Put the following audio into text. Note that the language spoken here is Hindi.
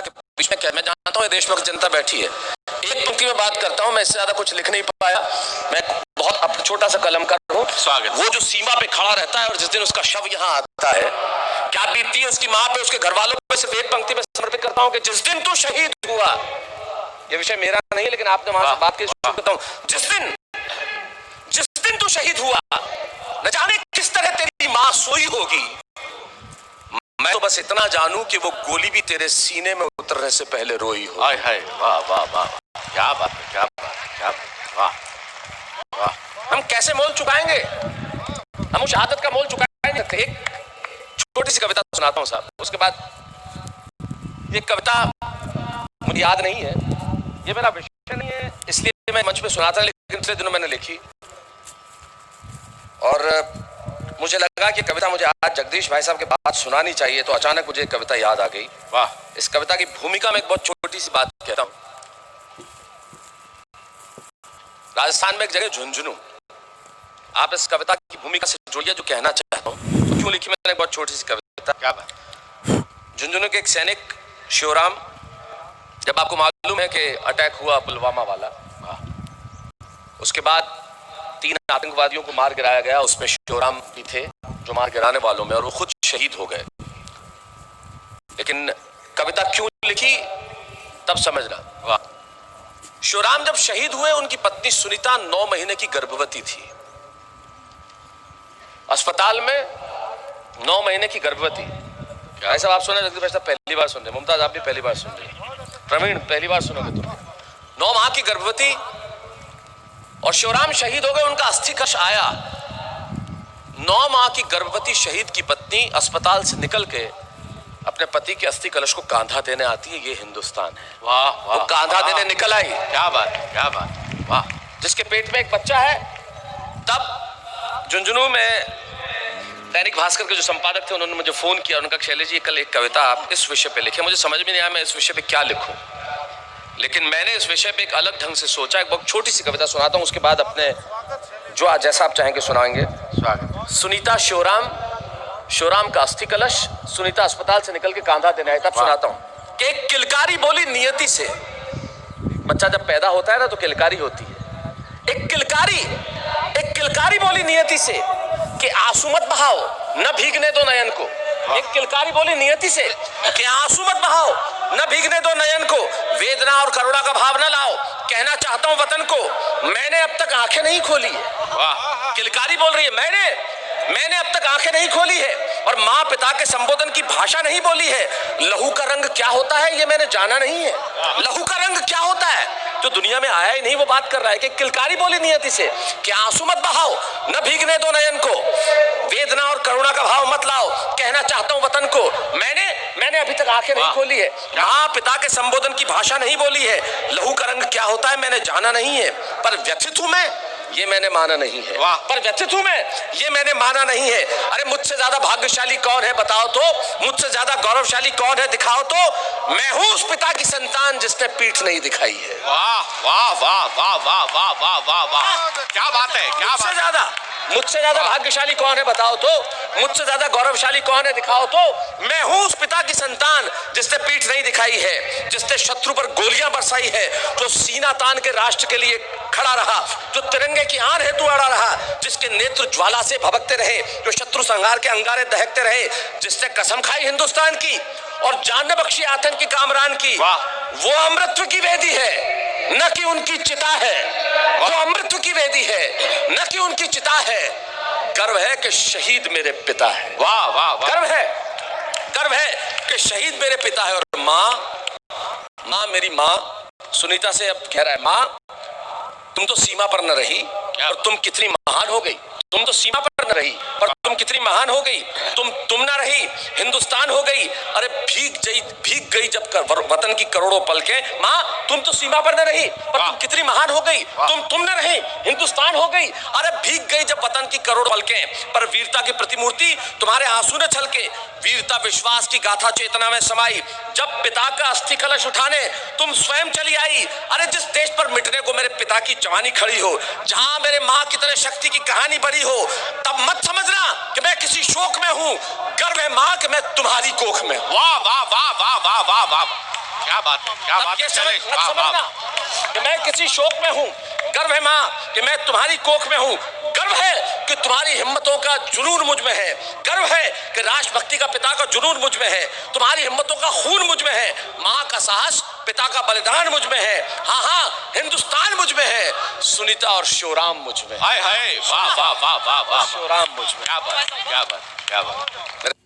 के बीच में क्या मैं जानता हूँ देश में जनता बैठी है, एक पंक्ति में बात करता हूँ, मैं इससे ज्यादा कुछ लिख नहीं पाया, मैं बहुत छोटा सा कलमकार हूँ। स्वागत। वो जो सीमा पे खड़ा रहता है और जिस दिन उसका शव यहाँ आता है, क्या बीतती है उसकी माँ पे, उसके घर वालों पे, सिर्फ एक पंक्ति में समर्पित करता हूँ कि जिस दिन तू शहीद हुआ, ये विषय मेरा नहीं है लेकिन आपने वहां से बात की, करता हूँ जिस दिन तू शहीद हुआ, न जाने किस तरह तेरी माँ सोई होगी, मैं तो बस इतना जानूं कि वो गोली भी तेरे सीने में उतरने से पहले रोई हो। हाय हाय, वाह वाह वाह, क्या बात है, क्या बात है, क्या वाह वाह। हम कैसे मोल चुकाएंगे, हम उस शहादत का मोल चुकाएंगे। एक छोटी सी कविता सुनाता हूं साहब, उसके बाद ये कविता मुझे याद नहीं है, ये मेरा विषय नहीं है, इसलिए मैं मंच पे सुनाता, लेकिन पिछले दिनों मैंने लिखी और मुझे लगा कि कविता मुझे आज जगदीश भाई साहब के बात सुनानी चाहिए, तो अचानक मुझे कविता याद आ गई। वाह। इस कविता की भूमिका में एक बहुत छोटी सी बात कहता हूं। राजस्थान में एक जगह झुंझुनू, आप इस कविता की भूमिका से जुड़िए जो कहना चाहता हूं। तो क्यों लिखी मैंने एक बहुत छोटी सी कविता, क्या बात। झुंझुनू के एक सैनिक शिवराम, जब आपको मालूम है कि अटैक हुआ पुलवामा वाला, उसके बाद 3 आतंकवादियों को मार गिराया गया, उसमें शिवराम भी थे जो मार गिराने वालों में, और वो खुद शहीद हो गए। लेकिन कविता क्यों लिखी तब समझना। वाह। शिवराम जब शहीद हुए, उनकी पत्नी सुनीता 9 महीने की गर्भवती थी, अस्पताल में 9 महीने की गर्भवती। ऐसा आप सुने जगदीश भाई साहब पहली बार सुन रहे, मुमताज आप भी पहली बार सुन रहे, प्रवीण पहली बार सुनोगे तुम। 9 माह की गर्भवती और शिवराम शहीद हो गए, उनका अस्थि कलश आया। 9 माह की गर्भवती शहीद की पत्नी अस्पताल से निकल के अपने पति के अस्थि कलश को कांधा देने आती है। ये हिंदुस्तान है। वाह वाह। वो कांधा देने निकल आई, क्या बात है, क्या बात। वाह। जिसके पेट में एक बच्चा है। तब झुंझुनू में दैनिक भास्कर के जो संपादक थे, उन्होंने मुझे फोन किया, उन्होंने कहा शैलेश जी कल एक कविता आप इस विषय पे लिखे। मुझे समझ में नहीं आया मैं इस विषय पे क्या लिखूं, लेकिन मैंने इस विषय पे एक अलग ढंग से सोचा। एक बहुत छोटी सी कविता सुनाता हूं, उसके बाद अपने जो आज जैसा आप चाहेंगे सुनाएंगे। स्वागत। सुनीता शिवराम का अस्थि कलश, सुनीता अस्पताल से निकल के कांधा देने आई, तब सुनाता हूं कि एक किलकारी बोली नियति से। बच्चा जब पैदा होता है ना तो किलकारी होती है। एक किलकारी बोली नियति से कि आंसू मत बहाओ, न भीगने दो नयन को। एक किलकारी बोली नियति से कि आंसू मत बहाओ, न भीगने दो नयन को, वेदना और करुणा का भाव न लाओ, कहना चाहता हूं वतन को, मैंने अब तक आंखें नहीं खोली है। वाह। किलकारी बोल रही है, मैंने अब तक आंखें नहीं खोली है और माँ पिता के संबोधन की भाषा नहीं बोली है। लहू का रंग क्या होता है ये मैंने जाना नहीं है। लहू का रंग क्या होता है जो दुनिया में आया ही नहीं, वो बात कर रहा है कि किलकारी बोली नियति से कि आंसू मत बहाओ, न भीगने दो नयन को, वेदना और करुणा का भाव मत लाओ, कहना चाहता हूं वतन को, मैंने अभी तक आंखें नहीं खोली है। माँ पिता के संबोधन की भाषा नहीं बोली है। लहू का रंग क्या होता है मैंने जाना नहीं है, पर व्यथित हूं मैं, ये मैंने माना नहीं है। पर व्यथित हूं मैं, ये मैंने माना नहीं है। अरे मुझसे ज्यादा भाग्यशाली कौन है बताओ तो, मुझसे ज्यादा गौरवशाली कौन है दिखाओ तो, मैं हूं उस पिता की संतान जिसने पीठ नहीं दिखाई है। वाह वाह वाह वाह वाह वाह वाह वाह वाह, क्या बात है, क्या बात। मुझसे ज्यादा भाग्यशाली कौन है बताओ तो, मुझसे ज्यादा गौरवशाली कौन है दिखाओ तो, मैं हूं उस पिता की संतान जिसने पीठ नहीं दिखाई है, जिसने शत्रु पर गोलियां बरसाई है, जो सीना तान के राष्ट्र के लिए खड़ा रहा, जो तिरंगे की आन हेतु अड़ा रहा, जिसके नेत्र ज्वाला से भभकते रहे, जो शत्रु संहार के अंगारे दहकते रहे, जिसने कसम खाई हिंदुस्तान की और जान न बख्शी आतंकी कामरान की। वो अमृतत्व की वेदी है न कि उनकी चिता है, वो अमृतत्व की वेदी है न कि उनकी चिता है। गर्व है कि शहीद मेरे पिता है। वाह वाह वाह। गर्व है कि शहीद मेरे पिता है। और माँ मेरी माँ सुनीता से अब कह रहा है, माँ तुम तो सीमा पर न रही और तुम कितनी महान हो गई। तुम तो सीमा पर न रही पर तुम कितनी महान हो गई। तुम ना रही हिंदुस्तान हो गई। अरे भीग गई जब वतन की करोड़ों पलकें। माँ तुम तो सीमा पर न रही पर तुम कितनी महान हो गई। तुम न रही हिंदुस्तान हो गई। अरे भीग गई जब वतन की करोड़ों पलकें, पर वीरता की प्रतिमूर्ति तुम्हारे आंसू ने छलके। वीरता विश्वास की गाथा चेतना में समाई। जब पिता का अस्थि कलश उठाने तुम स्वयं चली आई। अरे जिस देश पर मिटने को मेरे पिता की जवानी खड़ी हो, जहां मेरे माँ की तरह शक्ति की कहानी बड़ी हो, तब मत समझना कि मैं किसी शोक में हूं। गर्व है माँ कि मैं तुम्हारी कोख में हूं। वाह वाह वाह वाह वाह वाह वाह, क्या बात है, क्या बात है। चले, वाह, वाह। समझना कि मैं किसी शोक में हूं। गर्व है माँ कि मैं तुम्हारी कोख में हूं। गर्व है कि तुम्हारी हिम्मतों का जुनून मुझ में है। गर्व है कि राष्ट्रभक्ति का पिता का जुनून मुझ में है। तुम्हारी हिम्मतों का खून मुझ में है। माँ का साहस, पिता का बलिदान मुझ में है। हाँ हाँ, हिंदुस्तान मुझ में है। सुनीता और शिवराम मुझ में। हाय हाय, वाह वाह वाह वाह वाह, शिवराम मुझ में। क्या बात, क्या बात, क्या बात।